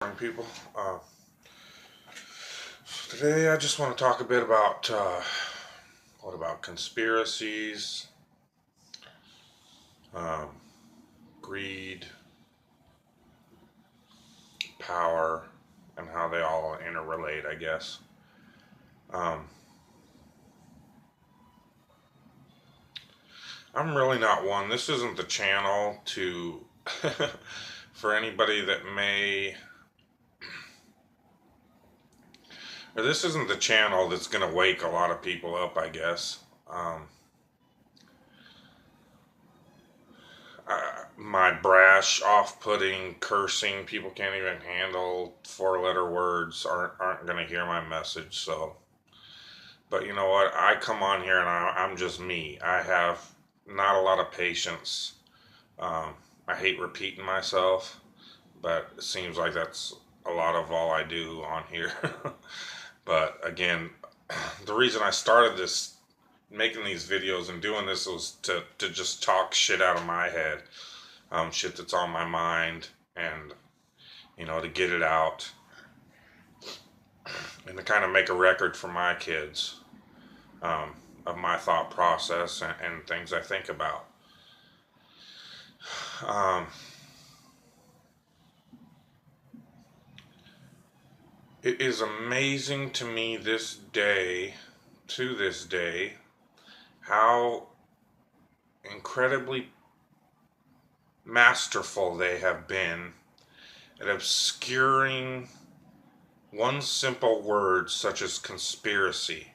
Morning, people. Today I just want to talk a bit about what about conspiracies, um, greed, power, and how they all interrelate, I guess. Um, I'm really not one. This isn't the channel to for anybody that may, or this isn't the channel that's going to wake a lot of people up, I guess. My brash, off-putting, cursing, people can't even handle four-letter words, aren't going to hear my message. So, but you know what? I come on here and I'm just me. I have not a lot of patience. I hate repeating myself, but it seems like that's a lot of all I do on here. But again, the reason I started this, making these videos and doing this, was to just talk shit out of my head. Shit that's on my mind, and to get it out and to kind of make a record for my kids, of my thought process and things I think about. It is amazing to me to this day, how incredibly masterful they have been at obscuring one simple word such as conspiracy,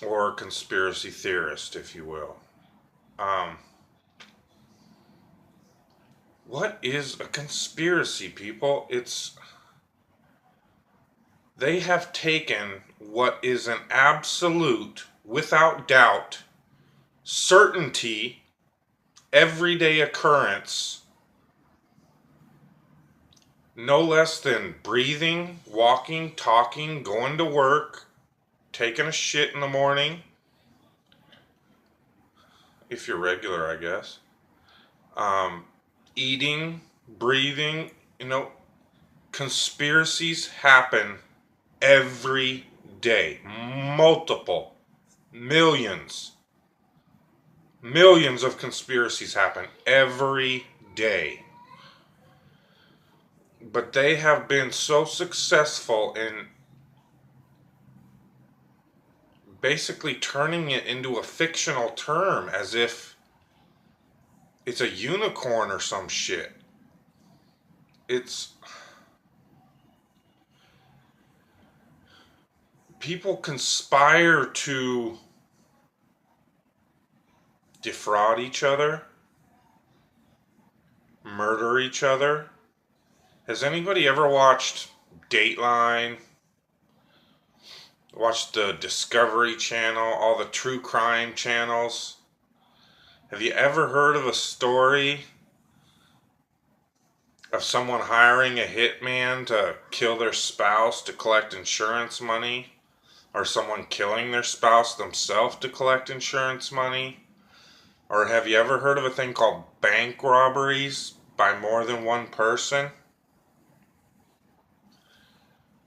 or conspiracy theorist, if you will. What is a conspiracy, people? They have taken what is an absolute, without doubt, certainty, everyday occurrence, no less than breathing, walking, talking, going to work, taking a shit in the morning, if you're regular, I guess, eating, breathing. Conspiracies happen every day. Multiple, millions of conspiracies happen every day. But they have been so successful in basically turning it into a fictional term, as if it's a unicorn or some shit. People conspire to defraud each other, murder each other. Has anybody ever watched Dateline? Watched the Discovery Channel, all the true crime channels? Have you ever heard of a story of someone hiring a hitman to kill their spouse to collect insurance money? Or someone killing their spouse themselves to collect insurance money? Or have you ever heard of a thing called bank robberies by more than one person?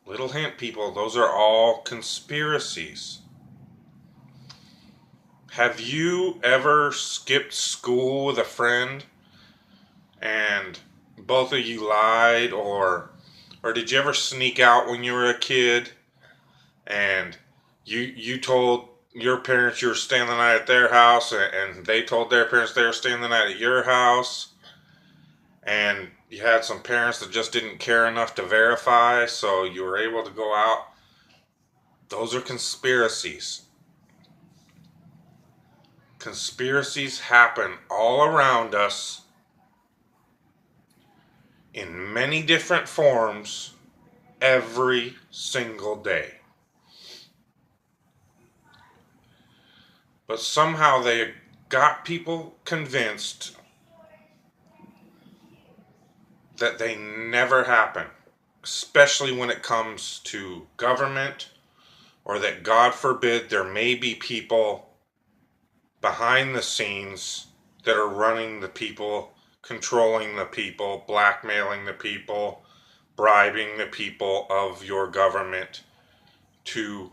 Little hint, people, those are all conspiracies. Have you ever skipped school with a friend and both of you lied, or did you ever sneak out when you were a kid and you told your parents you were staying the night at their house, and they told their parents they were staying the night at your house, and you had some parents that just didn't care enough to verify, so you were able to go out? Those are conspiracies. Conspiracies happen all around us in many different forms every single day. But somehow they got people convinced that they never happen, especially when it comes to government, or that, God forbid, there may be people behind the scenes that are running the people, controlling the people, blackmailing the people, bribing the people of your government to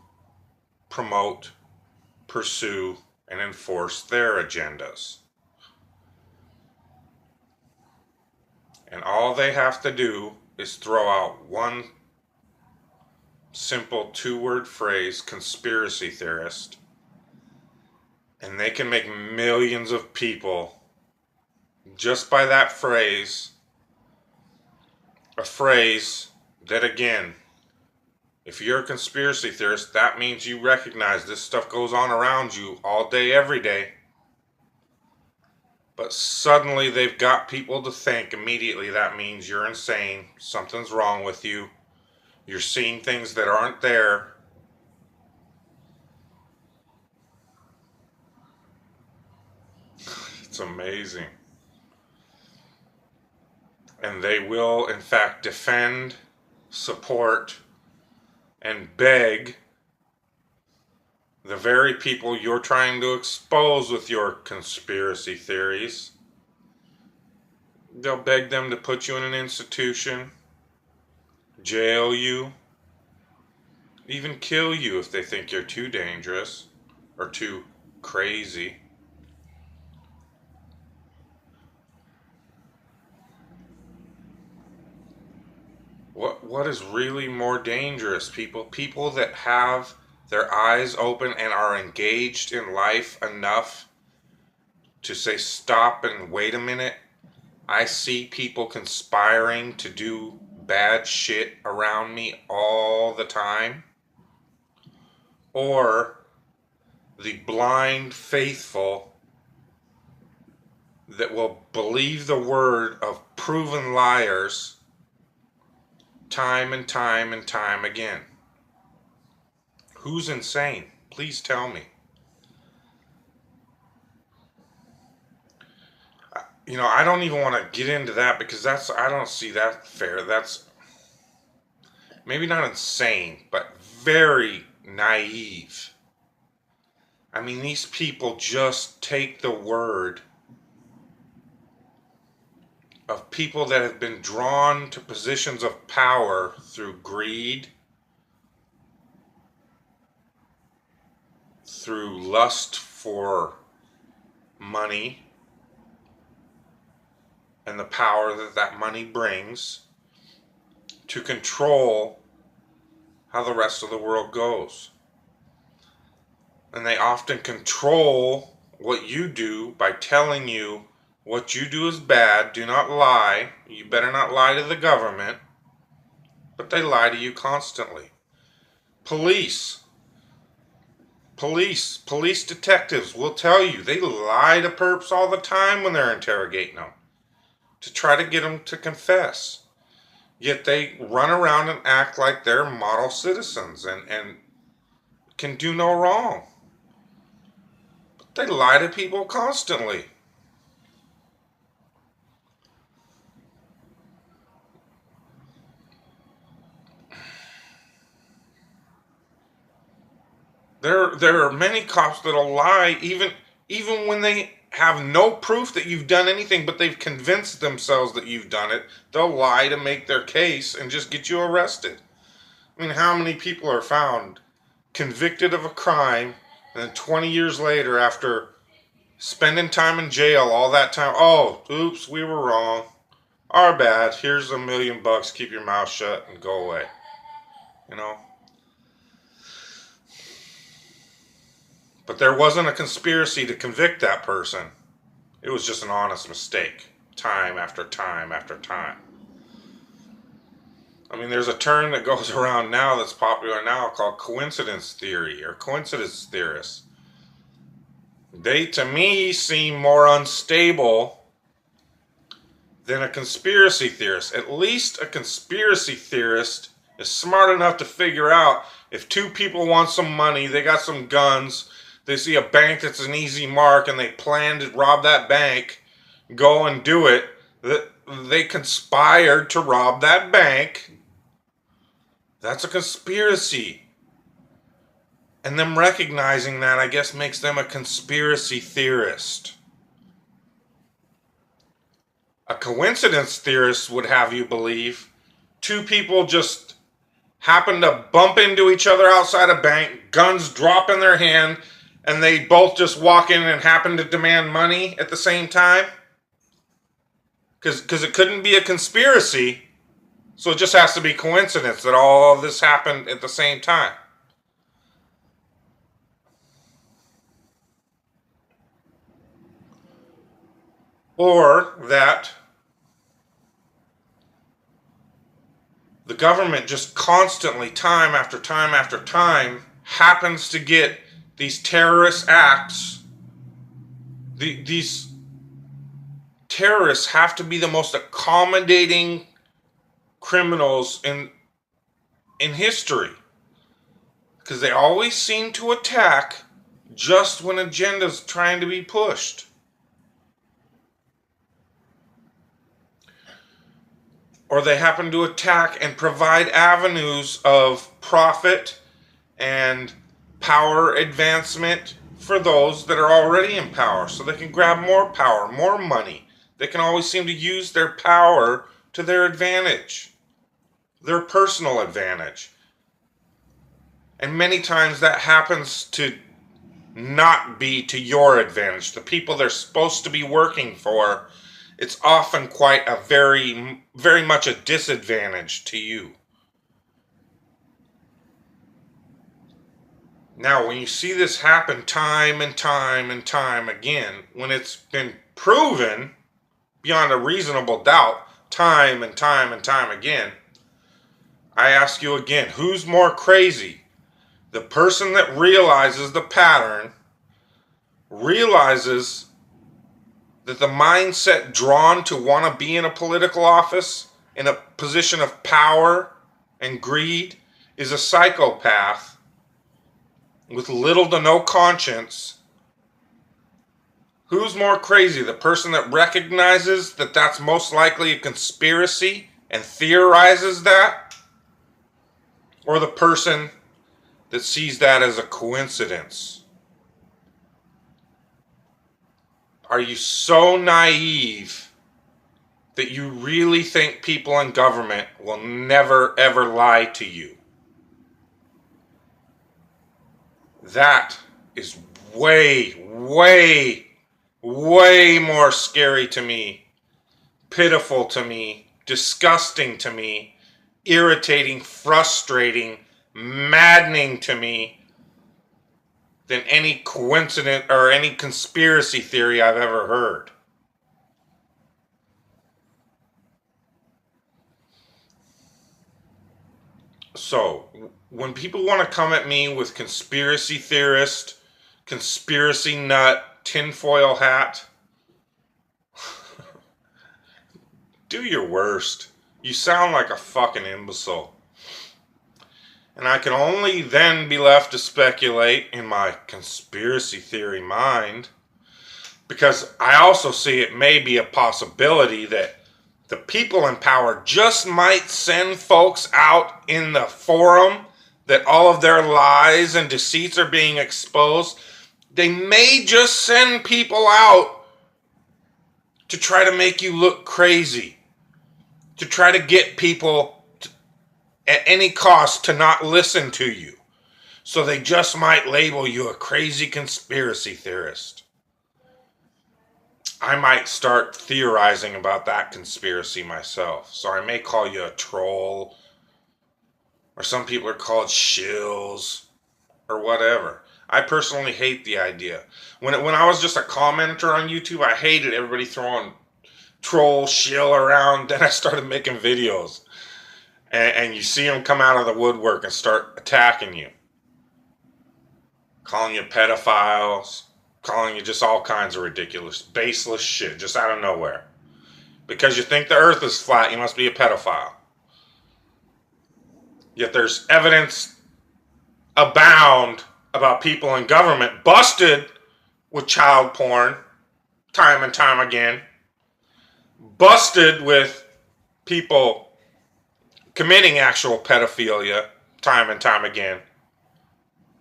promote, pursue, and enforce their agendas. And all they have to do is throw out one simple two-word phrase, conspiracy theorist, and they can make millions of people just by that phrase, a phrase that, again, if you're a conspiracy theorist, that means you recognize this stuff goes on around you all day, every day. But suddenly they've got people to think immediately that means you're insane, something's wrong with you, you're seeing things that aren't there. It's amazing. And they will, in fact, defend, support, and beg the very people you're trying to expose with your conspiracy theories. They'll beg them to put you in an institution, jail you, even kill you if they think you're too dangerous or too crazy. What is really more dangerous, people? People that have their eyes open and are engaged in life enough to say stop and wait a minute. I see people conspiring to do bad shit around me all the time. Or the blind faithful that will believe the word of proven liars time and time and time again. Who's insane? Please tell me. I don't even want to get into that because I don't see that fair. That's maybe not insane, but very naive. I mean, these people just take the word of people that have been drawn to positions of power through greed, through lust for money, and the power that money brings to control how the rest of the world goes. And they often control what you do by telling you what you do is bad. Do not lie. You better not lie to the government. But they lie to you constantly. Police detectives will tell you they lie to perps all the time when they're interrogating them to try to get them to confess. Yet they run around and act like they're model citizens and can do no wrong. But they lie to people constantly. There are many cops that'll lie even when they have no proof that you've done anything, but they've convinced themselves that you've done it. They'll lie to make their case and just get you arrested. I mean, how many people are found convicted of a crime and then 20 years later, after spending time in jail all that time, oh, oops, we were wrong. Our bad. Here's $1 million. Keep your mouth shut and go away. But there wasn't a conspiracy to convict that person. It was just an honest mistake, time after time after time. I mean, there's a term that goes around now that's popular now called coincidence theory or coincidence theorists. They, to me, seem more unstable than a conspiracy theorist. At least a conspiracy theorist is smart enough to figure out if two people want some money, they got some guns, they see a bank that's an easy mark and they plan to rob that bank, go and do it. They conspired to rob that bank. That's a conspiracy. And them recognizing that, I guess, makes them a conspiracy theorist. A coincidence theorist would have you believe two people just happen to bump into each other outside a bank, guns drop in their hand, and they both just walk in and happen to demand money at the same time? Because it couldn't be a conspiracy, so it just has to be coincidence that all of this happened at the same time. Or that the government just constantly, time after time after time, happens to get these terrorist acts. These terrorists have to be the most accommodating criminals in history, because they always seem to attack just when agenda's trying to be pushed. Or they happen to attack and provide avenues of profit and power advancement for those that are already in power, so they can grab more power, more money. They can always seem to use their power to their advantage, their personal advantage. And many times that happens to not be to your advantage. The people they're supposed to be working for, it's often quite a very, very much a disadvantage to you. Now, when you see this happen time and time and time again, when it's been proven beyond a reasonable doubt, time and time and time again, I ask you again, who's more crazy? The person that realizes the pattern, realizes that the mindset drawn to want to be in a political office, in a position of power and greed, is a psychopath with little to no conscience. Who's more crazy? The person that recognizes that that's most likely a conspiracy and theorizes that? Or the person that sees that as a coincidence? Are you so naive that you really think people in government will never ever lie to you? That is way, way, way more scary to me, pitiful to me, disgusting to me, irritating, frustrating, maddening to me than any coincidence or any conspiracy theory I've ever heard. So, when people want to come at me with conspiracy theorist, conspiracy nut, tinfoil hat, do your worst. You sound like a fucking imbecile. And I can only then be left to speculate in my conspiracy theory mind, because I also see it may be a possibility that the people in power just might send folks out in the forum that all of their lies and deceits are being exposed. They may just send people out to try to make you look crazy, to try to get people at any cost to not listen to you. So they just might label you a crazy conspiracy theorist. I might start theorizing about that conspiracy myself. So I may call you a troll, or some people are called shills, or whatever. I personally hate the idea. When I was just a commenter on YouTube, I hated everybody throwing troll, shill around. Then I started making videos. And you see them come out of the woodwork and start attacking you. Calling you pedophiles. Calling you just all kinds of ridiculous, baseless shit, just out of nowhere. Because you think the earth is flat, you must be a pedophile. Yet there's evidence abound about people in government busted with child porn, time and time again. Busted with people committing actual pedophilia, time and time again.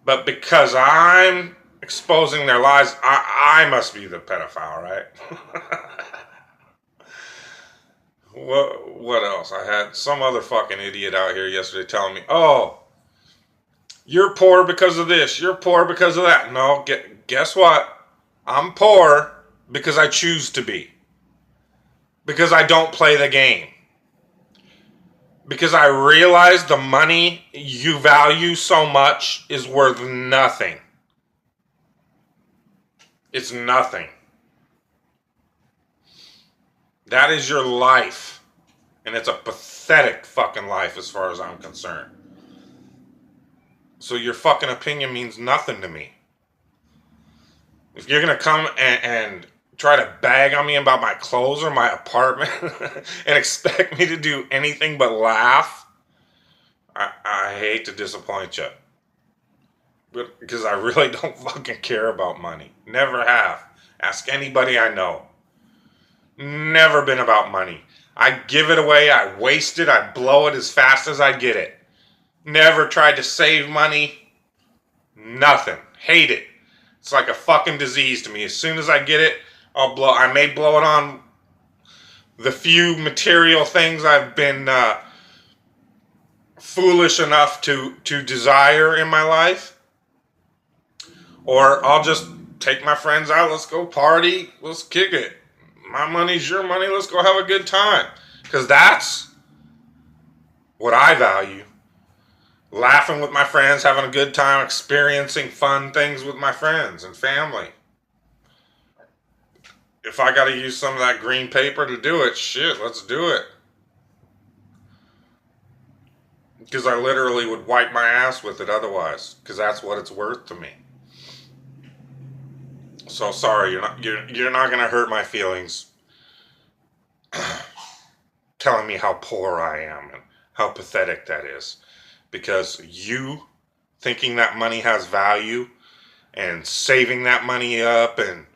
But because I'm exposing their lies, I must be the pedophile, right? What else? I had some other fucking idiot out here yesterday telling me, "Oh, you're poor because of this. You're poor because of that." No, guess what? I'm poor because I choose to be. Because I don't play the game. Because I realize the money you value so much is worth nothing. It's nothing. That is your life. And it's a pathetic fucking life as far as I'm concerned. So your fucking opinion means nothing to me. If you're going to come and try to bag on me about my clothes or my apartment and expect me to do anything but laugh, I hate to disappoint you. But because I really don't fucking care about money. Never have. Ask anybody I know. Never been about money. I give it away, I waste it, I blow it as fast as I get it. Never tried to save money. Nothing. Hate it. It's like a fucking disease to me. As soon as I get it, I may blow it on the few material things I've been foolish enough to desire in my life. Or I'll just take my friends out. Let's go party. Let's kick it. My money's your money. Let's go have a good time. Because that's what I value. Laughing with my friends, having a good time, experiencing fun things with my friends and family. If I got to use some of that green paper to do it, shit, let's do it. Because I literally would wipe my ass with it otherwise. Because that's what it's worth to me. So sorry, you're not gonna hurt my feelings telling me how poor I am and how pathetic that is. Because you thinking that money has value and saving that money up and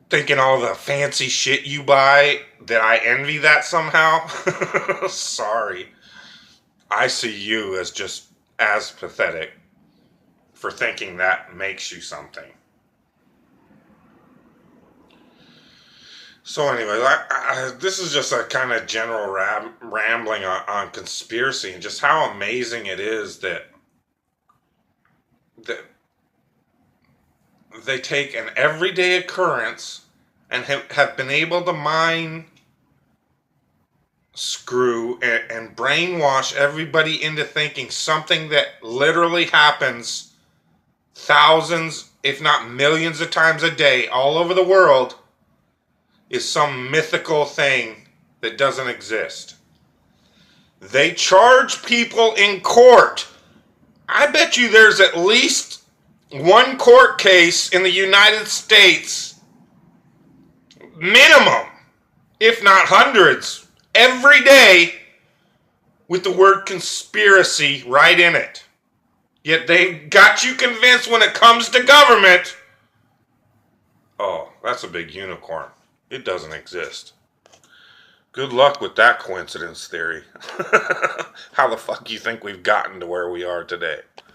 thinking all the fancy shit you buy, that I envy that somehow. Sorry. I see you as just as pathetic for thinking that makes you something. So anyway, this is just a kind of general rambling on conspiracy and just how amazing it is that they take an everyday occurrence and have been able to mind screw and brainwash everybody into thinking something that literally happens thousands, if not millions of times a day all over the world is some mythical thing that doesn't exist. They charge people in court. I bet you there's at least one court case in the United States, minimum, if not hundreds, every day with the word conspiracy right in it. Yet they got you convinced when it comes to government. Oh, that's a big unicorn. It doesn't exist. Good luck with that coincidence theory. How the fuck do you think we've gotten to where we are today?